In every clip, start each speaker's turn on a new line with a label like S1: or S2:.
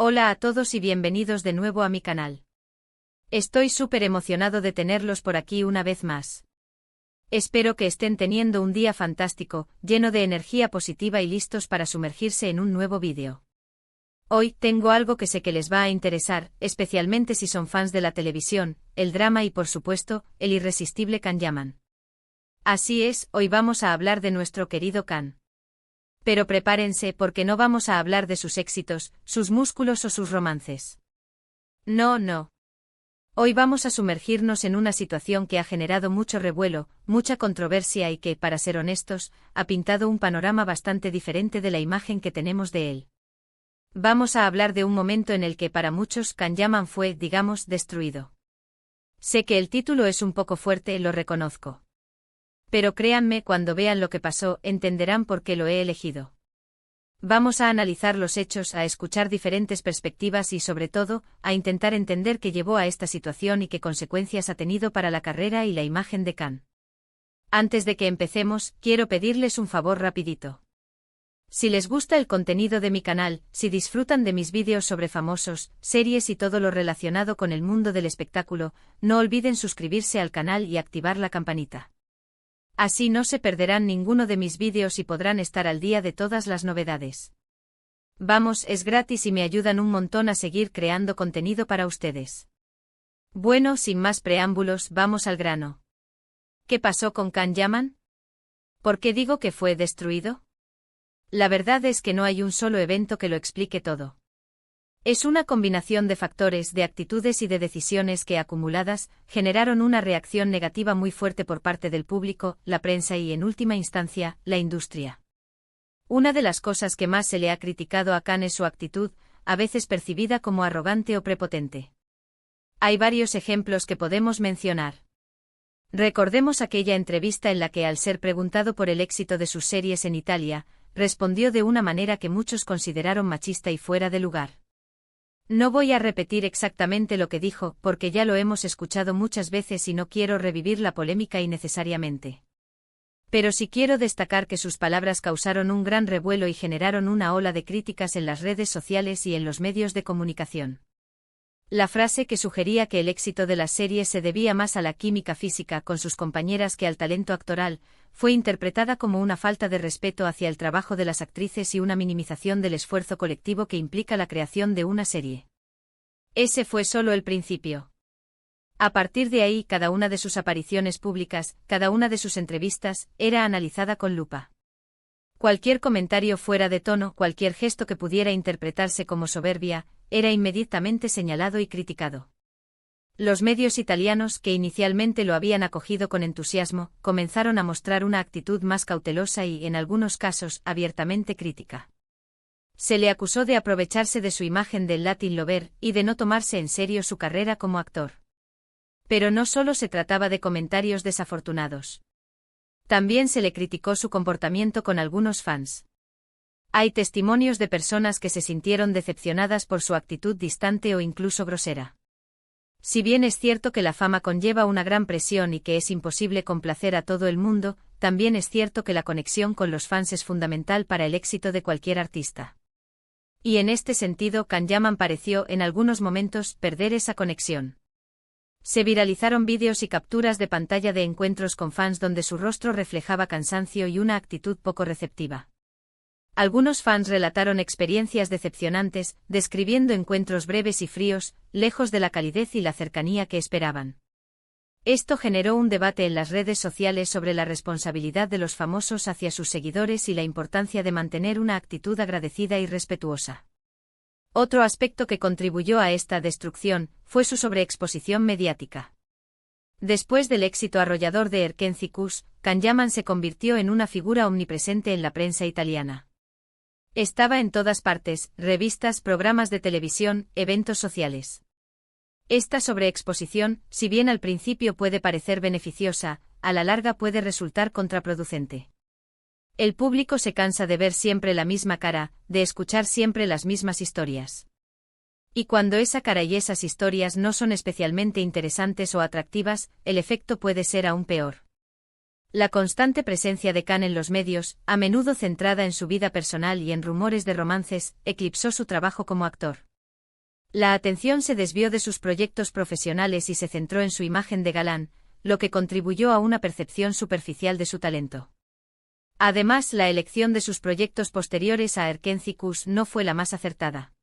S1: Hola a todos y bienvenidos de nuevo a mi canal. Estoy súper emocionado de tenerlos por aquí una vez más. Espero que estén teniendo un día fantástico, lleno de energía positiva y listos para sumergirse en un nuevo vídeo. Hoy tengo algo que sé que les va a interesar, especialmente si son fans de la televisión, el drama y por supuesto, el irresistible Can Yaman. Así es, hoy vamos a hablar de nuestro querido Can. Pero prepárense porque no vamos a hablar de sus éxitos, sus músculos o sus romances. No. Hoy vamos a sumergirnos en una situación que ha generado mucho revuelo, mucha controversia y que, para ser honestos, ha pintado un panorama bastante diferente de la imagen que tenemos de él. Vamos a hablar de un momento en el que para muchos Can Yaman fue, digamos, destruido. Sé que el título es un poco fuerte, lo reconozco. Pero créanme, cuando vean lo que pasó, entenderán por qué lo he elegido. Vamos a analizar los hechos, a escuchar diferentes perspectivas y, sobre todo, a intentar entender qué llevó a esta situación y qué consecuencias ha tenido para la carrera y la imagen de Can. Antes de que empecemos, quiero pedirles un favor rapidito. Si les gusta el contenido de mi canal, si disfrutan de mis vídeos sobre famosos, series y todo lo relacionado con el mundo del espectáculo, no olviden suscribirse al canal y activar la campanita. Así no se perderán ninguno de mis vídeos y podrán estar al día de todas las novedades. Vamos, es gratis y me ayudan un montón a seguir creando contenido para ustedes. Bueno, sin más preámbulos, vamos al grano. ¿Qué pasó con Can Yaman? ¿Por qué digo que fue destruido? La verdad es que no hay un solo evento que lo explique todo. Es una combinación de factores, de actitudes y de decisiones que, acumuladas, generaron una reacción negativa muy fuerte por parte del público, la prensa y, en última instancia, la industria. Una de las cosas que más se le ha criticado a Can es su actitud, a veces percibida como arrogante o prepotente. Hay varios ejemplos que podemos mencionar. Recordemos aquella entrevista en la que, al ser preguntado por el éxito de sus series en Italia, respondió de una manera que muchos consideraron machista y fuera de lugar. No voy a repetir exactamente lo que dijo, porque ya lo hemos escuchado muchas veces y no quiero revivir la polémica innecesariamente. Pero sí quiero destacar que sus palabras causaron un gran revuelo y generaron una ola de críticas en las redes sociales y en los medios de comunicación. La frase que sugería que el éxito de las series se debía más a la química física con sus compañeras que al talento actoral, fue interpretada como una falta de respeto hacia el trabajo de las actrices y una minimización del esfuerzo colectivo que implica la creación de una serie. Ese fue solo el principio. A partir de ahí, cada una de sus apariciones públicas, cada una de sus entrevistas, era analizada con lupa. Cualquier comentario fuera de tono, cualquier gesto que pudiera interpretarse como soberbia, era inmediatamente señalado y criticado. Los medios italianos, que inicialmente lo habían acogido con entusiasmo, comenzaron a mostrar una actitud más cautelosa y, en algunos casos, abiertamente crítica. Se le acusó de aprovecharse de su imagen del Latin Lover y de no tomarse en serio su carrera como actor. Pero no solo se trataba de comentarios desafortunados. También se le criticó su comportamiento con algunos fans. Hay testimonios de personas que se sintieron decepcionadas por su actitud distante o incluso grosera. Si bien es cierto que la fama conlleva una gran presión y que es imposible complacer a todo el mundo, también es cierto que la conexión con los fans es fundamental para el éxito de cualquier artista. Y en este sentido, Can Yaman pareció, en algunos momentos, perder esa conexión. Se viralizaron vídeos y capturas de pantalla de encuentros con fans donde su rostro reflejaba cansancio y una actitud poco receptiva. Algunos fans relataron experiencias decepcionantes, describiendo encuentros breves y fríos, lejos de la calidez y la cercanía que esperaban. Esto generó un debate en las redes sociales sobre la responsabilidad de los famosos hacia sus seguidores y la importancia de mantener una actitud agradecida y respetuosa. Otro aspecto que contribuyó a esta destrucción fue su sobreexposición mediática. Después del éxito arrollador de Erkenzicus, Can Yaman se convirtió en una figura omnipresente en la prensa italiana. Estaba en todas partes, revistas, programas de televisión, eventos sociales. Esta sobreexposición, si bien al principio puede parecer beneficiosa, a la larga puede resultar contraproducente. El público se cansa de ver siempre la misma cara, de escuchar siempre las mismas historias. Y cuando esa cara y esas historias no son especialmente interesantes o atractivas, el efecto puede ser aún peor. La constante presencia de Can en los medios, a menudo centrada en su vida personal y en rumores de romances, eclipsó su trabajo como actor. La atención se desvió de sus proyectos profesionales y se centró en su imagen de galán, lo que contribuyó a una percepción superficial de su talento. Además, la elección de sus proyectos posteriores a Erkencicus no fue la más acertada.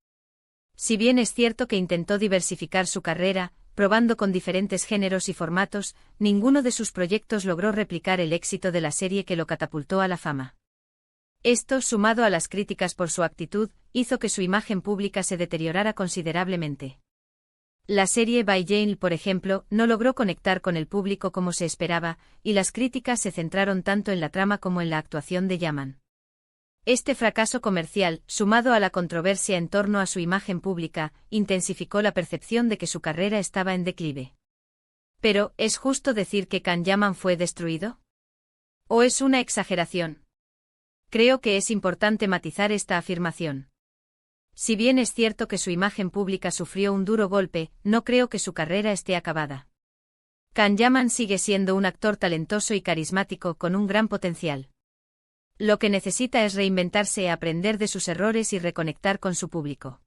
S1: Si bien es cierto que intentó diversificar su carrera, probando con diferentes géneros y formatos, ninguno de sus proyectos logró replicar el éxito de la serie que lo catapultó a la fama. Esto, sumado a las críticas por su actitud, hizo que su imagen pública se deteriorara considerablemente. La serie By Jane, por ejemplo, no logró conectar con el público como se esperaba, y las críticas se centraron tanto en la trama como en la actuación de Yaman. Este fracaso comercial, sumado a la controversia en torno a su imagen pública, intensificó la percepción de que su carrera estaba en declive. Pero, ¿es justo decir que Can Yaman fue destruido? ¿O es una exageración? Creo que es importante matizar esta afirmación. Si bien es cierto que su imagen pública sufrió un duro golpe, no creo que su carrera esté acabada. Can Yaman sigue siendo un actor talentoso y carismático con un gran potencial. Lo que necesita es reinventarse, aprender de sus errores y reconectar con su público.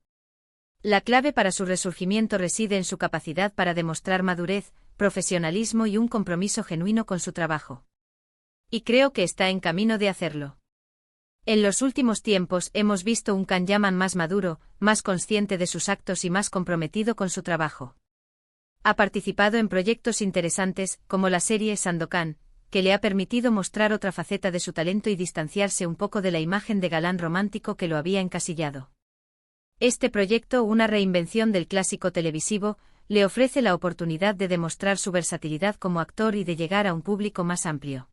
S1: La clave para su resurgimiento reside en su capacidad para demostrar madurez, profesionalismo y un compromiso genuino con su trabajo. Y creo que está en camino de hacerlo. En los últimos tiempos hemos visto un Can Yaman más maduro, más consciente de sus actos y más comprometido con su trabajo. Ha participado en proyectos interesantes, como la serie Sandokan, que le ha permitido mostrar otra faceta de su talento y distanciarse un poco de la imagen de galán romántico que lo había encasillado. Este proyecto, una reinvención del clásico televisivo, le ofrece la oportunidad de demostrar su versatilidad como actor y de llegar a un público más amplio.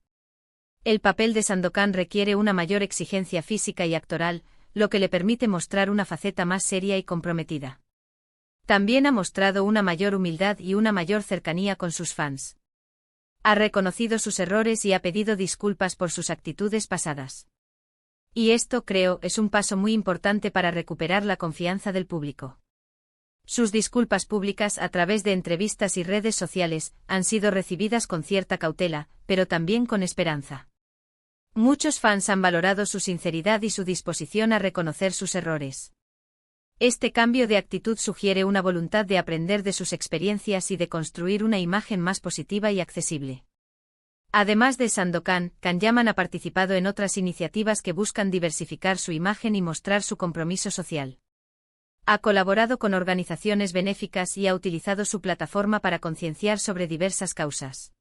S1: El papel de Sandokan requiere una mayor exigencia física y actoral, lo que le permite mostrar una faceta más seria y comprometida. También ha mostrado una mayor humildad y una mayor cercanía con sus fans. Ha reconocido sus errores y ha pedido disculpas por sus actitudes pasadas. Y esto, creo, es un paso muy importante para recuperar la confianza del público. Sus disculpas públicas a través de entrevistas y redes sociales han sido recibidas con cierta cautela, pero también con esperanza. Muchos fans han valorado su sinceridad y su disposición a reconocer sus errores. Este cambio de actitud sugiere una voluntad de aprender de sus experiencias y de construir una imagen más positiva y accesible. Además de Sandokan, Can Yaman ha participado en otras iniciativas que buscan diversificar su imagen y mostrar su compromiso social. Ha colaborado con organizaciones benéficas y ha utilizado su plataforma para concienciar sobre diversas causas.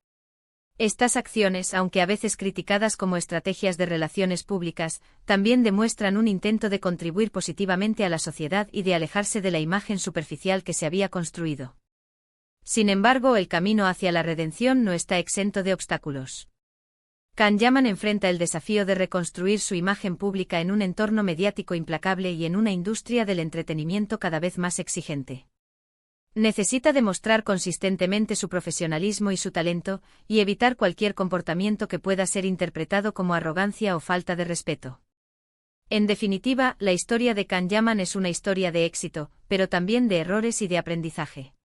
S1: Estas acciones, aunque a veces criticadas como estrategias de relaciones públicas, también demuestran un intento de contribuir positivamente a la sociedad y de alejarse de la imagen superficial que se había construido. Sin embargo, el camino hacia la redención no está exento de obstáculos. Can Yaman enfrenta el desafío de reconstruir su imagen pública en un entorno mediático implacable y en una industria del entretenimiento cada vez más exigente. Necesita demostrar consistentemente su profesionalismo y su talento, y evitar cualquier comportamiento que pueda ser interpretado como arrogancia o falta de respeto. En definitiva, la historia de Can Yaman es una historia de éxito, pero también de errores y de aprendizaje.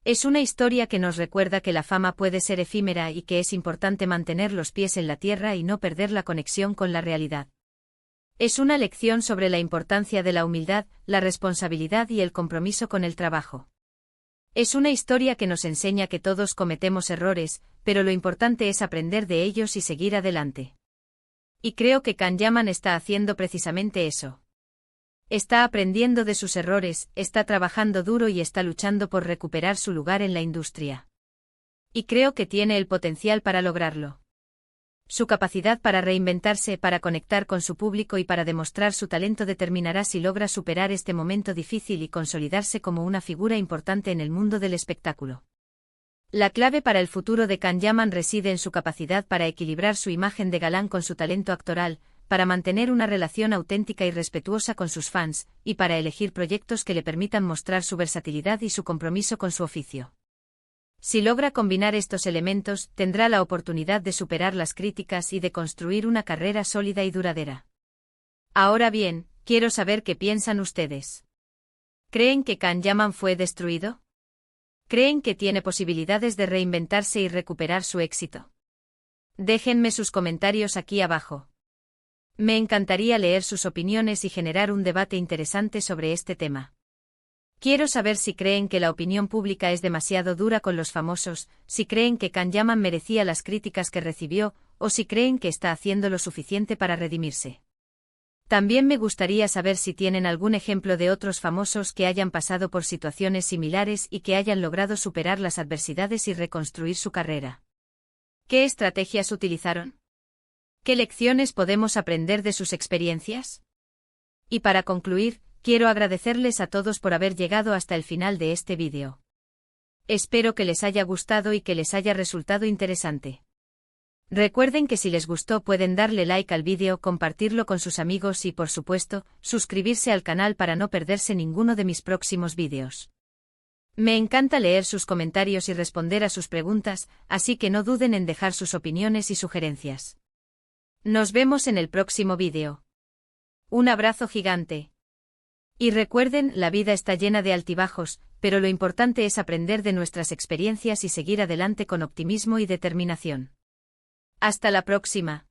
S1: Es una historia que nos recuerda que la fama puede ser efímera y que es importante mantener los pies en la tierra y no perder la conexión con la realidad. Es una lección sobre la importancia de la humildad, la responsabilidad y el compromiso con el trabajo. Es una historia que nos enseña que todos cometemos errores, pero lo importante es aprender de ellos y seguir adelante. Y creo que Can Yaman está haciendo precisamente eso. Está aprendiendo de sus errores, está trabajando duro y está luchando por recuperar su lugar en la industria. Y creo que tiene el potencial para lograrlo. Su capacidad para reinventarse, para conectar con su público y para demostrar su talento determinará si logra superar este momento difícil y consolidarse como una figura importante en el mundo del espectáculo. La clave para el futuro de Can Yaman reside en su capacidad para equilibrar su imagen de galán con su talento actoral, para mantener una relación auténtica y respetuosa con sus fans, y para elegir proyectos que le permitan mostrar su versatilidad y su compromiso con su oficio. Si logra combinar estos elementos, tendrá la oportunidad de superar las críticas y de construir una carrera sólida y duradera. Ahora bien, quiero saber qué piensan ustedes. ¿Creen que Can Yaman fue destruido? ¿Creen que tiene posibilidades de reinventarse y recuperar su éxito? Déjenme sus comentarios aquí abajo. Me encantaría leer sus opiniones y generar un debate interesante sobre este tema. Quiero saber si creen que la opinión pública es demasiado dura con los famosos, si creen que Can Yaman merecía las críticas que recibió, o si creen que está haciendo lo suficiente para redimirse. También me gustaría saber si tienen algún ejemplo de otros famosos que hayan pasado por situaciones similares y que hayan logrado superar las adversidades y reconstruir su carrera. ¿Qué estrategias utilizaron? ¿Qué lecciones podemos aprender de sus experiencias? Y para concluir, quiero agradecerles a todos por haber llegado hasta el final de este vídeo. Espero que les haya gustado y que les haya resultado interesante. Recuerden que si les gustó pueden darle like al vídeo, compartirlo con sus amigos y, por supuesto, suscribirse al canal para no perderse ninguno de mis próximos vídeos. Me encanta leer sus comentarios y responder a sus preguntas, así que no duden en dejar sus opiniones y sugerencias. Nos vemos en el próximo vídeo. Un abrazo gigante. Y recuerden, la vida está llena de altibajos, pero lo importante es aprender de nuestras experiencias y seguir adelante con optimismo y determinación. Hasta la próxima.